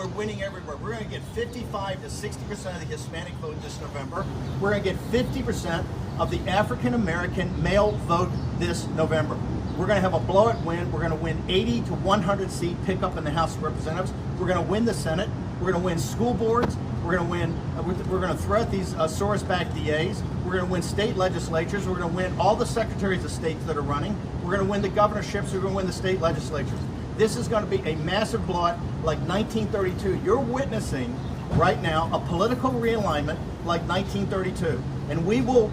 we're winning everywhere. We're going to get 55 to 60% of the Hispanic vote this November. We're going to get 50% of the African American male vote this November. We're going to have a blowout win. We're going to win 80 to 100 seat pickup in the House of Representatives. We're going to win the Senate. We're going to win school boards. We're going to win. We're going to throw out these Soros-backed DAs. We're going to win state legislatures. We're going to win all the secretaries of state that are running. We're going to win the governorships. We're going to win the state legislatures. This is going to be a massive blowout like 1932. You're witnessing right now a political realignment like 1932. And we will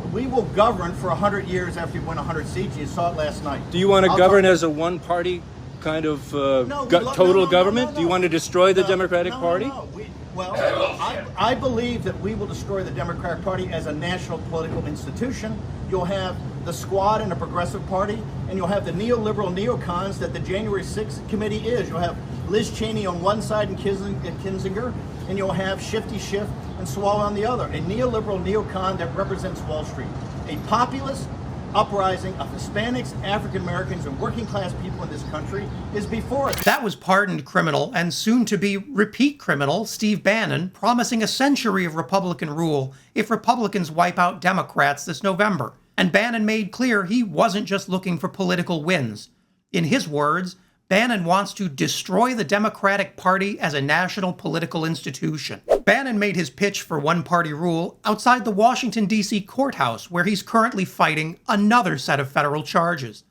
govern for 100 years after we win 100 seats. You saw it last night. Do you want to govern as a one-party kind of total government? Do you want to destroy the Democratic Party? No. I believe that we will destroy the Democratic Party as a national political institution. You'll have the Squad and the Progressive Party, and you'll have the neoliberal neocons that the January 6th committee is. You'll have Liz Cheney on one side and Kinzinger, and you'll have Shifty Schiff and Swalwell on the other. A neoliberal neocon that represents Wall Street. A populist uprising of Hispanics, African Americans, and working class people in this country is before us. That was pardoned criminal and soon-to-be repeat criminal Steve Bannon promising a century of Republican rule if Republicans wipe out Democrats this November. And Bannon made clear he wasn't just looking for political wins. In his words, Bannon wants to destroy the Democratic Party as a national political institution. Bannon made his pitch for one-party rule outside the Washington, D.C. courthouse, where he's currently fighting another set of federal charges.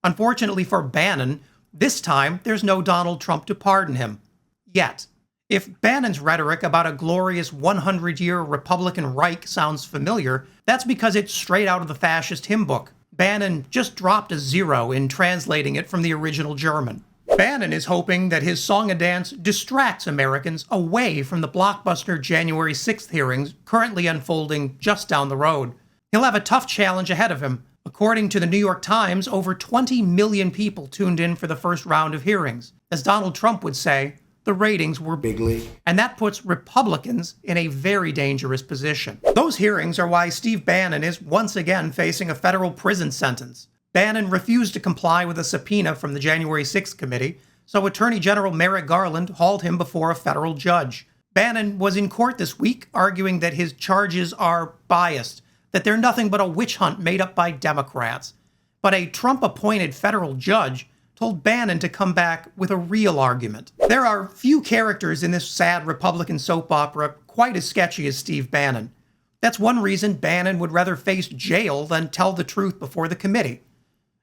Unfortunately for Bannon, this time there's no Donald Trump to pardon him. Yet. If Bannon's rhetoric about a glorious 100-year Republican Reich sounds familiar, that's because it's straight out of the fascist hymn book. Bannon just dropped a zero in translating it from the original German. Bannon is hoping that his song and dance distracts Americans away from the blockbuster January 6th hearings currently unfolding just down the road. He'll have a tough challenge ahead of him. According to the New York Times, over 20 million people tuned in for the first round of hearings. As Donald Trump would say, the ratings were bigly, and that puts Republicans in a very dangerous position. Those hearings are why Steve Bannon is once again facing a federal prison sentence. Bannon refused to comply with a subpoena from the January 6th committee, so Attorney General Merrick Garland hauled him before a federal judge. Bannon was in court this week arguing that his charges are biased, that they're nothing but a witch hunt made up by Democrats. But a Trump-appointed federal judge told Bannon to come back with a real argument. There are few characters in this sad Republican soap opera quite as sketchy as Steve Bannon. That's one reason Bannon would rather face jail than tell the truth before the committee.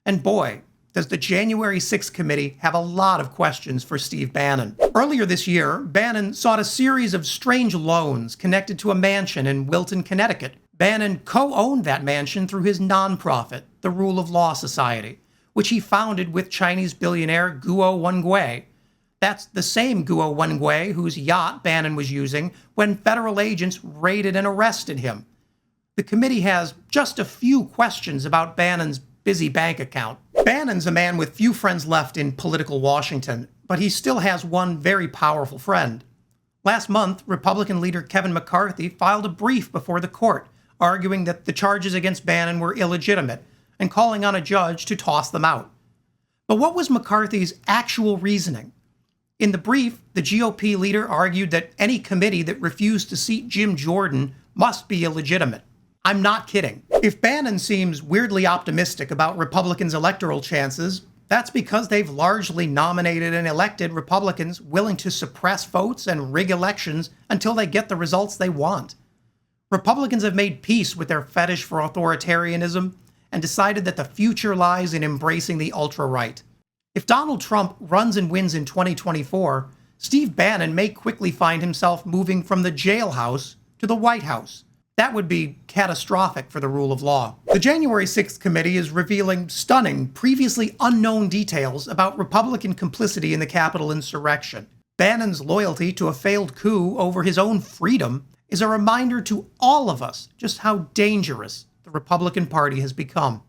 And boy, does the January 6th committee have a lot of questions for Steve Bannon. Earlier this year, Bannon sought a series of strange loans connected to a mansion in Wilton, Connecticut. Bannon co-owned that mansion through his nonprofit, the Rule of Law Society, which he founded with Chinese billionaire Guo Wengui. That's the same Guo Wengui whose yacht Bannon was using when federal agents raided and arrested him. The committee has just a few questions about Bannon's busy bank account. Bannon's a man with few friends left in political Washington, but he still has one very powerful friend. Last month, Republican leader Kevin McCarthy filed a brief before the court, arguing that the charges against Bannon were illegitimate, and calling on a judge to toss them out. But what was McCarthy's actual reasoning? In the brief, the GOP leader argued that any committee that refused to seat Jim Jordan must be illegitimate. I'm not kidding. If Bannon seems weirdly optimistic about Republicans' electoral chances, that's because they've largely nominated and elected Republicans willing to suppress votes and rig elections until they get the results they want. Republicans have made peace with their fetish for authoritarianism and decided that the future lies in embracing the ultra-right. If Donald Trump runs and wins in 2024, Steve Bannon may quickly find himself moving from the jailhouse to the White House. That would be catastrophic for the rule of law. The January 6th committee is revealing stunning, previously unknown details about Republican complicity in the Capitol insurrection. Bannon's loyalty to a failed coup over his own freedom is a reminder to all of us just how dangerous the Republican Party has become.